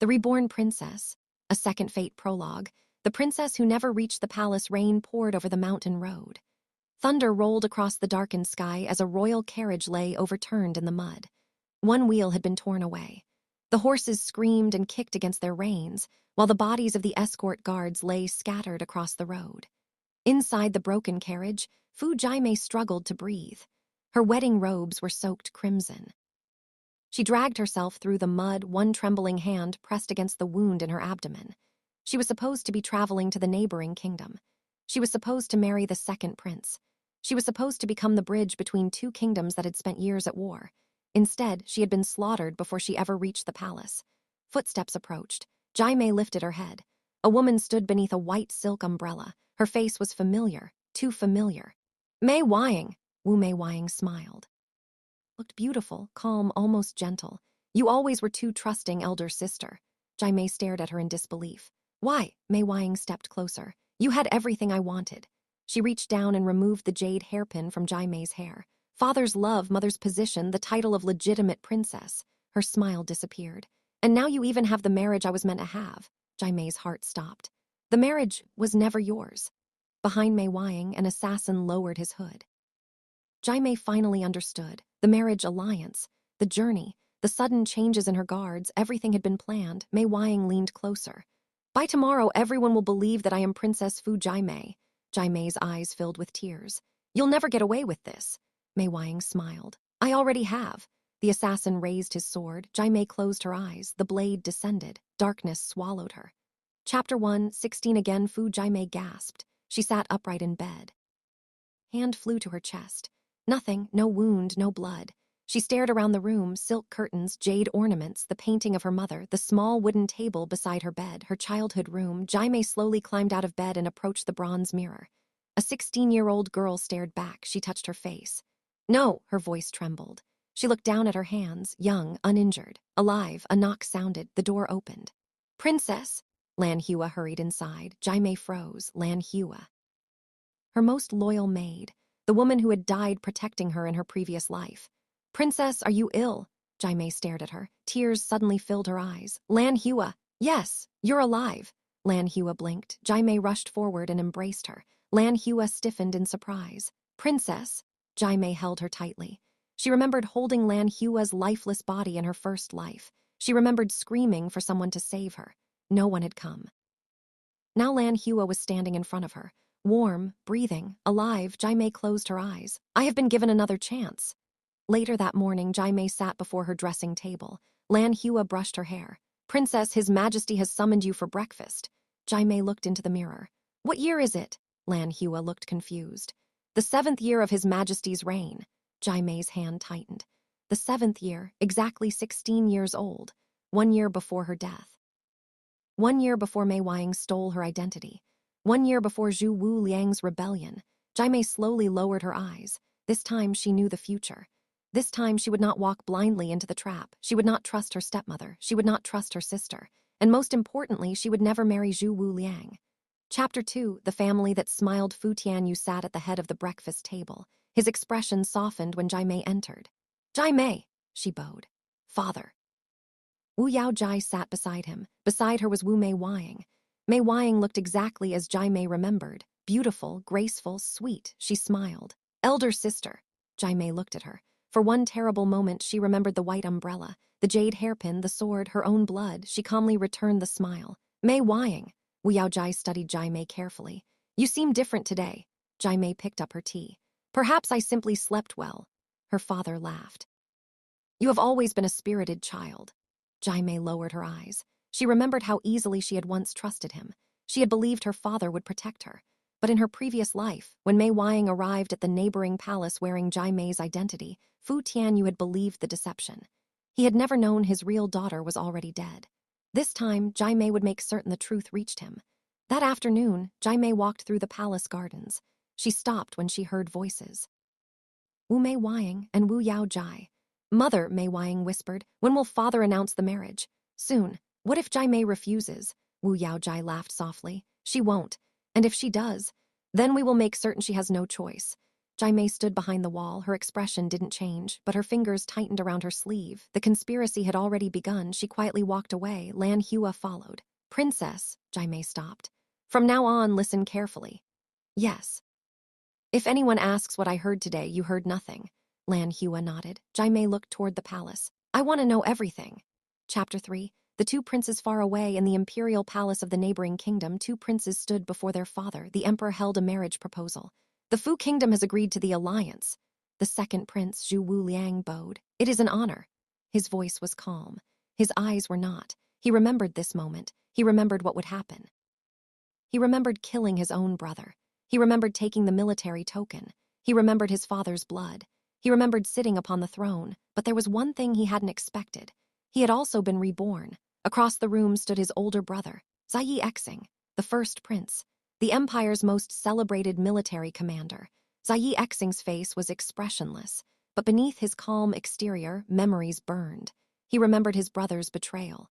The Reborn Princess, a second fate prologue, the princess who never reached the palace. Rain poured over the mountain road. Thunder rolled across the darkened sky as a royal carriage lay overturned in the mud. One wheel had been torn away. The horses screamed and kicked against their reins, while the bodies of the escort guards lay scattered across the road. Inside the broken carriage, Fu Jaime struggled to breathe. Her wedding robes were soaked crimson. She dragged herself through the mud, one trembling hand pressed against the wound in her abdomen. She was supposed to be traveling to the neighboring kingdom. She was supposed to marry the second prince. She was supposed to become the bridge between two kingdoms that had spent years at war. Instead, she had been slaughtered before she ever reached the palace. Footsteps approached. Jaime lifted her head. A woman stood beneath a white silk umbrella. Her face was familiar, too familiar. Mei Wang, Wu Mei Wang smiled. Looked beautiful, calm, almost gentle. You always were too trusting, elder sister. Jaime stared at her in disbelief. Why? Mei Wang stepped closer. You had everything I wanted. She reached down and removed the jade hairpin from Jaime's hair. Father's love, mother's position, the title of legitimate princess. Her smile disappeared. And now you even have the marriage I was meant to have. Jaime's heart stopped. The marriage was never yours. Behind Mei Wang, an assassin lowered his hood. Jaime finally understood. The marriage alliance, the journey, the sudden changes in her guards, everything had been planned. Mei Wang leaned closer. By tomorrow, everyone will believe that I am Princess Fu Jaime. Jaime's eyes filled with tears. You'll never get away with this. Mei Wang smiled. I already have. The assassin raised his sword. Jaime closed her eyes. The blade descended. Darkness swallowed her. Chapter 1, 16 again. Fu Jaime gasped. She sat upright in bed. Hand flew to her chest. Nothing, no wound, no blood. She stared around the room, silk curtains, jade ornaments, the painting of her mother, the small wooden table beside her bed, her childhood room. Jaime slowly climbed out of bed and approached the bronze mirror. A 16-year-old girl stared back. She touched her face. No, her voice trembled. She looked down at her hands, young, uninjured, alive. A knock sounded. The door opened. Princess! Lan Hua hurried inside. Jaime froze. Lan Hua. Her most loyal maid. The woman who had died protecting her in her previous life. Princess, are you ill? Jaime stared at her. Tears suddenly filled her eyes. Lan Hua. Yes, you're alive. Lan Hua blinked. Jaime rushed forward and embraced her. Lan Hua stiffened in surprise. Princess. Jaime held her tightly. She remembered holding Lan Hua's lifeless body in her first life. She remembered screaming for someone to save her. No one had come. Now Lan Hua was standing in front of her. Warm, breathing, alive. Jaime closed her eyes. I have been given another chance. Later that morning, Jaime sat before her dressing table. Lan Hua brushed her hair. Princess, His Majesty has summoned you for breakfast. Jaime looked into the mirror. What year is it? Lan Hua looked confused. The 7th year of His Majesty's reign. Jaime's hand tightened. The 7th year, exactly 16 years old. 1 year before her death. 1 year before Mei Wang stole her identity. 1 year before Zhu Wu Liang's rebellion. Jaime slowly lowered her eyes. This time she knew the future. This time she would not walk blindly into the trap. She would not trust her stepmother. She would not trust her sister. And most importantly, she would never marry Zhu Wu Liang. Chapter 2, the family that smiled. Fu Tianyu sat at the head of the breakfast table. His expression softened when Jaime entered. Jaime, she bowed. Father. Wu Yaojai sat beside him. Beside her was Wu Mei Wang. Mei Wang looked exactly as Jaime remembered. Beautiful, graceful, sweet. She smiled. Elder sister. Jaime looked at her. For one terrible moment, she remembered the white umbrella, the jade hairpin, the sword, her own blood. She calmly returned the smile. Mei Wang. Wu Yaojai studied Jaime carefully. You seem different today. Jaime picked up her tea. Perhaps I simply slept well. Her father laughed. You have always been a spirited child. Jaime lowered her eyes. She remembered how easily she had once trusted him. She had believed her father would protect her. But in her previous life, when Mei Wang arrived at the neighboring palace wearing Jaime's identity, Fu Tianyu had believed the deception. He had never known his real daughter was already dead. This time, Jaime would make certain the truth reached him. That afternoon, Jaime walked through the palace gardens. She stopped when she heard voices. Wu Mei Wang and Wu Yaojai. Mother, Mei Wang whispered, when will father announce the marriage? Soon. What if Jaime refuses? Wu Yaojai laughed softly. She won't. And if she does, then we will make certain she has no choice. Jaime stood behind the wall. Her expression didn't change, but her fingers tightened around her sleeve. The conspiracy had already begun. She quietly walked away. Lan Hua followed. Princess, Jaime stopped. From now on, listen carefully. Yes. If anyone asks what I heard today, you heard nothing. Lan Hua nodded. Jaime looked toward the palace. I want to know everything. Chapter 3. The two princes far away in the imperial palace of the neighboring kingdom, two princes stood before their father. The emperor held a marriage proposal. The Fu kingdom has agreed to the alliance. The second prince, Zhu Wuliang, bowed. It is an honor. His voice was calm. His eyes were not. He remembered this moment. He remembered what would happen. He remembered killing his own brother. He remembered taking the military token. He remembered his father's blood. He remembered sitting upon the throne, but there was one thing he hadn't expected. He had also been reborn. Across the room stood his older brother, Zai Exing, the first prince, the empire's most celebrated military commander. Zai Exing's face was expressionless, but beneath his calm exterior, memories burned. He remembered his brother's betrayal.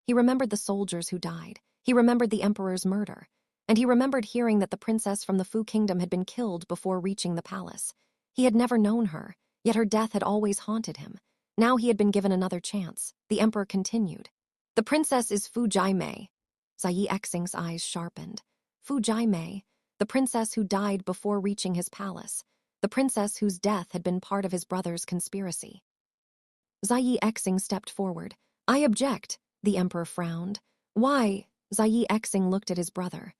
He remembered the soldiers who died. He remembered the emperor's murder. And he remembered hearing that the princess from the Fu kingdom had been killed before reaching the palace. He had never known her, yet her death had always haunted him. Now he had been given another chance. The emperor continued. The princess is Fu Jaimei. Zai Exing's eyes sharpened. Fu Jaimei, the princess who died before reaching his palace. The princess whose death had been part of his brother's conspiracy. Zai Exing stepped forward. I object, the emperor frowned. Why? Zai Exing looked at his brother.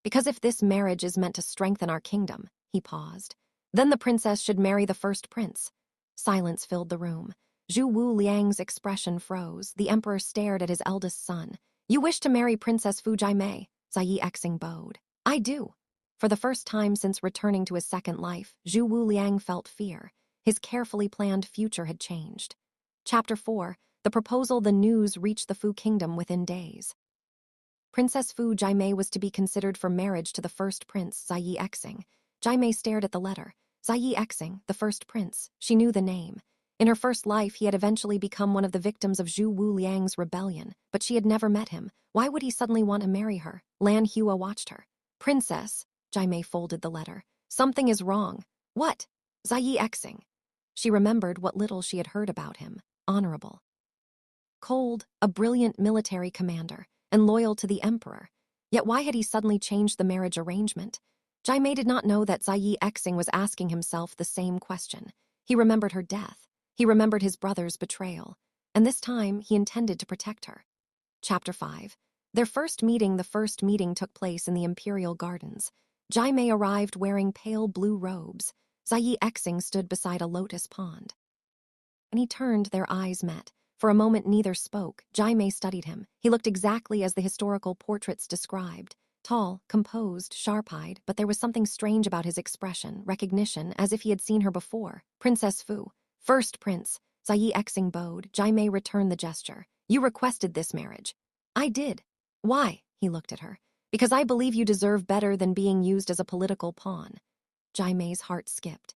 Because if this marriage is meant to strengthen our kingdom, he paused, then the princess should marry the first prince. Silence filled the room. Zhu Wu Liang's expression froze. The emperor stared at his eldest son. You wish to marry Princess Fu Jaimei? Zai Exing bowed. I do. For the first time since returning to his second life, Zhu Wu Liang felt fear. His carefully planned future had changed. Chapter 4. The proposal. The news reached the Fu kingdom within days. Princess Fu Jaimei was to be considered for marriage to the first prince, Zai Exing. Jaimei stared at the letter. Zai Exing, the first prince. She knew the name. In her first life, he had eventually become one of the victims of Zhu Wu Liang's rebellion, but she had never met him. Why would he suddenly want to marry her? Lan Hua watched her. Princess, Jaimei folded the letter. Something is wrong. What? Zai Exing. She remembered what little she had heard about him. Honorable. Cold, a brilliant military commander, and loyal to the emperor. Yet why had he suddenly changed the marriage arrangement? Jaimei did not know that Zai Exing was asking himself the same question. He remembered her death. He remembered his brother's betrayal. And this time, he intended to protect her. Chapter 5. Their first meeting. The first meeting took place in the imperial gardens. Jaimei arrived wearing pale blue robes. Zai Exing stood beside a lotus pond. When he turned, their eyes met. For a moment, neither spoke. Jaimei studied him. He looked exactly as the historical portraits described. Tall, composed, sharp-eyed, but there was something strange about his expression, recognition, as if he had seen her before. Princess Fu. First prince. Zai Exing bowed. Jaimei returned the gesture. You requested this marriage. I did. Why? He looked at her. Because I believe you deserve better than being used as a political pawn. Jaimei's heart skipped.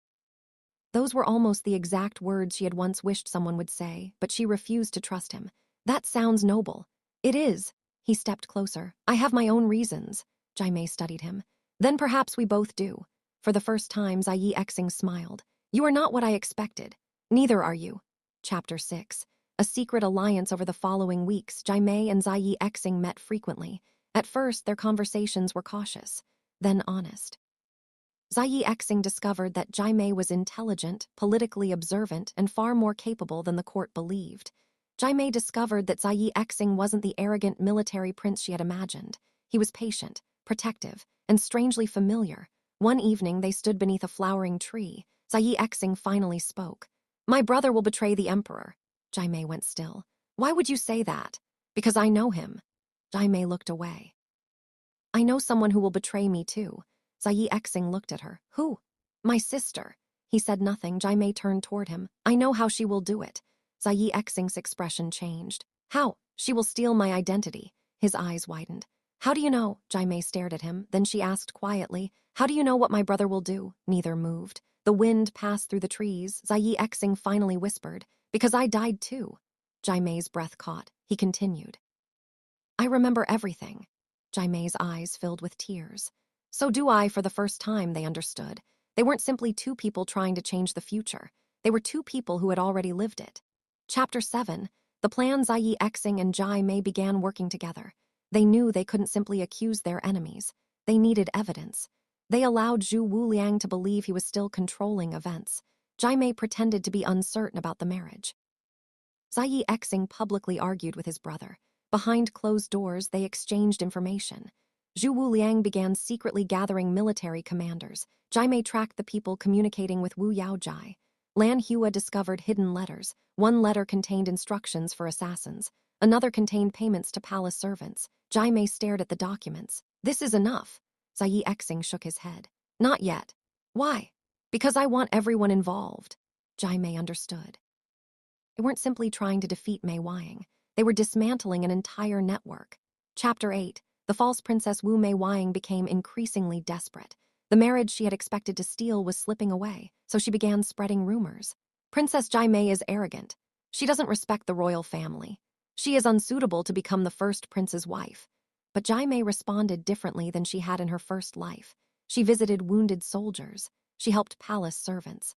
Those were almost the exact words she had once wished someone would say, but she refused to trust him. That sounds noble. It is. He stepped closer. I have my own reasons. Jaimei studied him. Then perhaps we both do. For the first time, Zai Exing smiled. You are not what I expected. Neither are you. Chapter 6. A secret alliance. Over the following weeks, Jaimei and Zai Exing met frequently. At first, their conversations were cautious, then honest. Zai Exing discovered that Jaimei was intelligent, politically observant, and far more capable than the court believed. Jaimei discovered that Zai Exing wasn't the arrogant military prince she had imagined. He was patient, protective, and strangely familiar. One evening, they stood beneath a flowering tree. Zai Exing finally spoke. My brother will betray the emperor. Jaimei went still. Why would you say that? Because I know him. Jaimei looked away. I know someone who will betray me too. Zai Exing looked at her. Who? My sister. He said nothing. Jaimei turned toward him. I know how she will do it. Zai Exing's expression changed. How? She will steal my identity. His eyes widened. How do you know? Jaimei stared at him. Then she asked quietly, how do you know what my brother will do? Neither moved. The wind passed through the trees. Zai Exing finally whispered, because I died too. Jaimei's breath caught. He continued. I remember everything. Jaimei's eyes filled with tears. So do I. For the first time, they understood. They weren't simply two people trying to change the future. They were two people who had already lived it. Chapter 7. The plan. Zai Xing and Jai Mei began working together. They knew they couldn't simply accuse their enemies. They needed evidence. They allowed Zhu Wuliang to believe he was still controlling events. Jai Mei pretended to be uncertain about the marriage. Zai Xing publicly argued with his brother. Behind closed doors, they exchanged information. Zhu Wuliang began secretly gathering military commanders. Jai Mei tracked the people communicating with Wu Yaojai. Lan Hua discovered hidden letters. One letter contained instructions for assassins. Another contained payments to palace servants. Jai Mei stared at the documents. This is enough. Zai Xing shook his head. Not yet. Why? Because I want everyone involved. Jai Mei understood. They weren't simply trying to defeat Mei Wang. They were dismantling an entire network. Chapter 8. The false princess Wu Mei Wang became increasingly desperate. The marriage she had expected to steal was slipping away, so she began spreading rumors. Princess Jai Mei is arrogant. She doesn't respect the royal family. She is unsuitable to become the first prince's wife. But Jai Mei responded differently than she had in her first life. She visited wounded soldiers. She helped palace servants.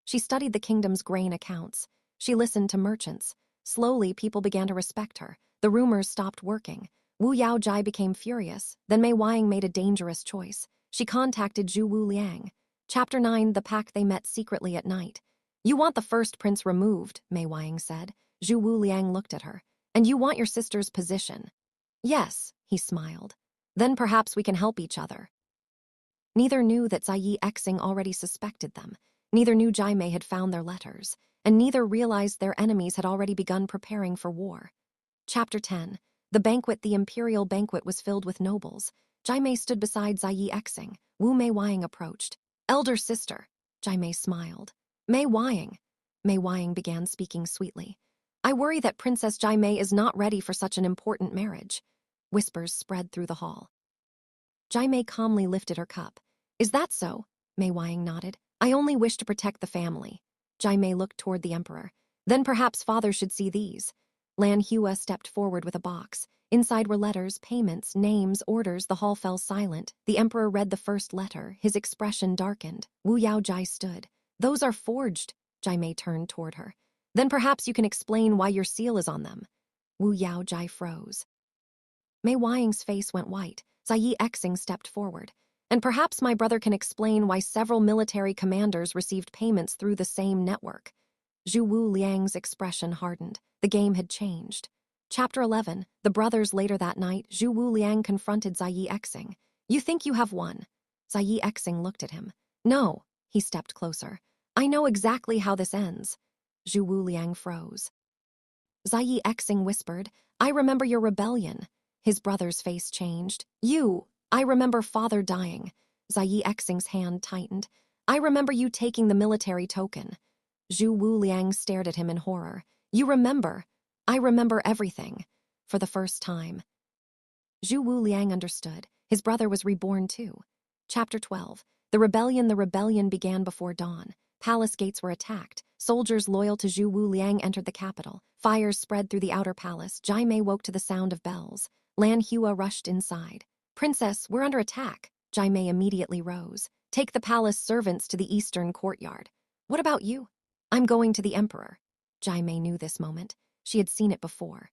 She studied the kingdom's grain accounts. She listened to merchants. Slowly, people began to respect her. The rumors stopped working. Wu Yaojai became furious. Then Mei Wang made a dangerous choice. She contacted Zhu Wuliang. Chapter 9. The pact. They met secretly at night. You want the first prince removed, Mei Wang said. Zhu Wuliang looked at her. And you want your sister's position. Yes, he smiled. Then perhaps we can help each other. Neither knew that Zai Xing already suspected them. Neither knew Jai Mei had found their letters. And neither realized their enemies had already begun preparing for war. Chapter 10. The banquet. The imperial banquet was filled with nobles. Jai Mei stood beside Zai Xing. Wu Mei Wang approached. Elder sister. Jai Mei smiled. Mei Wang. Mei Wang began speaking sweetly. I worry that Princess Jai Mei is not ready for such an important marriage. Whispers spread through the hall. Jai Mei calmly lifted her cup. Is that so? Mei Wang nodded. I only wish to protect the family. Jai Mei looked toward the emperor. Then perhaps father should see these. Lan Hua stepped forward with a box. Inside were letters, payments, names, orders. The hall fell silent. The emperor read the first letter. His expression darkened. Wu Yaojai stood. Those are forged. Jai Mei turned toward her. Then perhaps you can explain why your seal is on them. Wu Yaojai froze. Mei Wang's face went white. Zai Xing stepped forward. And perhaps my brother can explain why several military commanders received payments through the same network. Zhu Wuliang's expression hardened. The game had changed. Chapter 11. The brothers. Later that night, Zhu Wuliang confronted Zai Xing. You think you have won? Zai Xing looked at him. No. He stepped closer. I know exactly how this ends. Zhu Wuliang froze. Zai Xing whispered, I remember your rebellion. His brother's face changed. I remember father dying. Zai Xing's hand tightened. I remember you taking the military token. Zhu Wuliang stared at him in horror. You remember? I remember everything. For the first time. Zhu Wuliang understood. His brother was reborn too. Chapter 12. The rebellion began before dawn. Palace gates were attacked. Soldiers loyal to Zhu Wuliang entered the capital. Fires spread through the outer palace. Jai Mei woke to the sound of bells. Lan Hua rushed inside. Princess, we're under attack. Jai Mei immediately rose. Take the palace servants to the eastern courtyard. What about you? I'm going to the emperor. Jai Mei knew this moment. She had seen it before.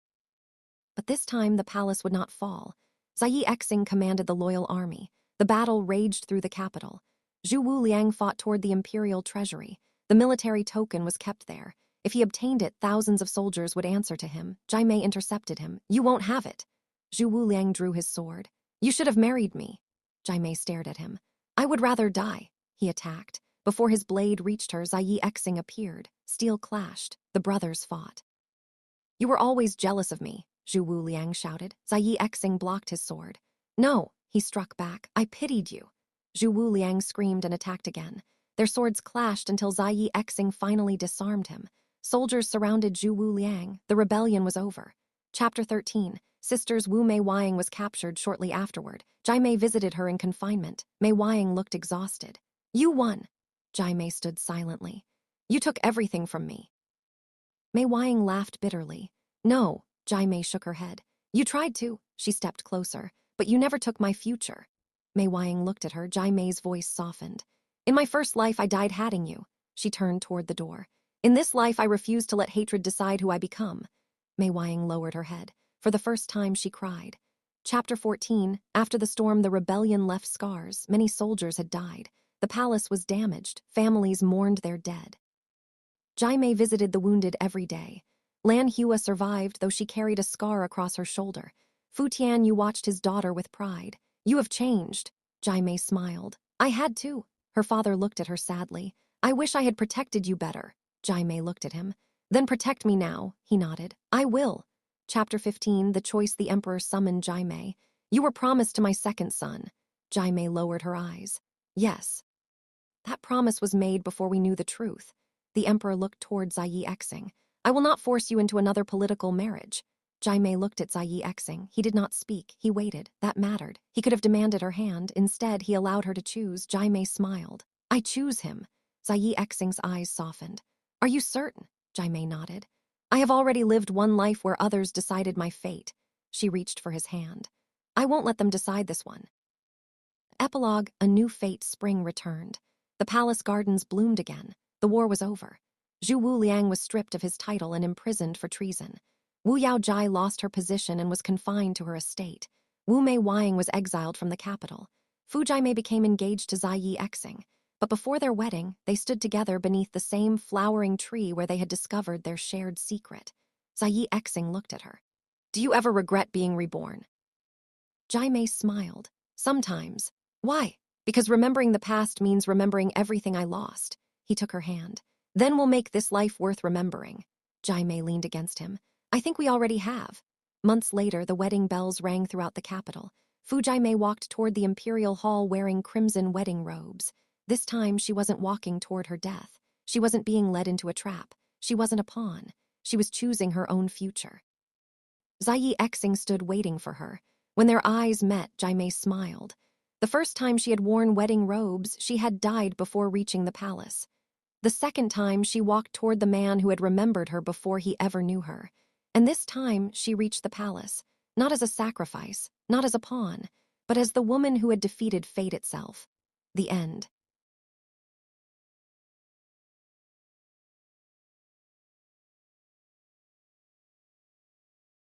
But this time the palace would not fall. Zai Xing commanded the loyal army. The battle raged through the capital. Zhu Wuliang fought toward the imperial treasury. The military token was kept there. If he obtained it, thousands of soldiers would answer to him. Jai Mei intercepted him. You won't have it. Zhu Wuliang drew his sword. You should have married me. Jai Mei stared at him. I would rather die. He attacked. Before his blade reached her, Zai Xing appeared. Steel clashed. The brothers fought. You were always jealous of me, Zhu Wuliang shouted. Zai Xing blocked his sword. No, he struck back. I pitied you. Zhu Wuliang screamed and attacked again. Their swords clashed until Zai Xing finally disarmed him. Soldiers surrounded Zhu Wuliang. The rebellion was over. Chapter 13. Sisters Wu Mei Wang was captured shortly afterward. Jai Mei visited her in confinement. Mei Wang looked exhausted. You won. Jai Mei stood silently. You took everything from me. Mei Wang laughed bitterly. No, Jai Mei shook her head. You tried to. She stepped closer. But you never took my future. Mei Wang looked at her. Jai Mei's voice softened. In my first life, I died hating you. She turned toward the door. In this life, I refuse to let hatred decide who I become. Mei Wang lowered her head. For the first time, she cried. Chapter 14. After the storm, the rebellion left scars. Many soldiers had died. The palace was damaged. Families mourned their dead. Jaime visited the wounded every day. Lan Hua survived, though she carried a scar across her shoulder. Fu Tianyu watched his daughter with pride. You have changed. Jaime smiled. I had to. Her father looked at her sadly. I wish I had protected you better. Jaime looked at him. Then protect me now, he nodded. I will. Chapter 15. The choice the Emperor summoned Jaime. You were promised to my second son. Jaime lowered her eyes. Yes. That promise was made before we knew the truth. The Emperor looked toward Zai Exing. I will not force you into another political marriage. Jaime looked at Zai Exing. He did not speak. He waited. That mattered. He could have demanded her hand. Instead, he allowed her to choose. Jaime smiled. I choose him. Zai Exing's eyes softened. Are you certain? Jaime nodded. I have already lived one life where others decided my fate. She reached for his hand. I won't let them decide this one. Epilogue. A new fate. Spring returned. The palace gardens bloomed again. The war was over. Zhu Wuliang was stripped of his title and imprisoned for treason. Wu Yaojai lost her position and was confined to her estate. Wu Mei Wang was exiled from the capital. Fu Jiamei became engaged to Zai Exing. But before their wedding, they stood together beneath the same flowering tree where they had discovered their shared secret. Zai Exing looked at her. Do you ever regret being reborn? Jiamei smiled. Sometimes. Why? Because remembering the past means remembering everything I lost. He took her hand. Then we'll make this life worth remembering. Jaime leaned against him. I think we already have. Months later, the wedding bells rang throughout the capital. Fu Jaime walked toward the imperial hall wearing crimson wedding robes. This time, she wasn't walking toward her death. She wasn't being led into a trap. She wasn't a pawn. She was choosing her own future. Zai Exing stood waiting for her. When their eyes met, Jaime smiled. The first time she had worn wedding robes, she had died before reaching the palace. The second time, she walked toward the man who had remembered her before he ever knew her. And this time, she reached the palace, not as a sacrifice, not as a pawn, but as the woman who had defeated fate itself. The end.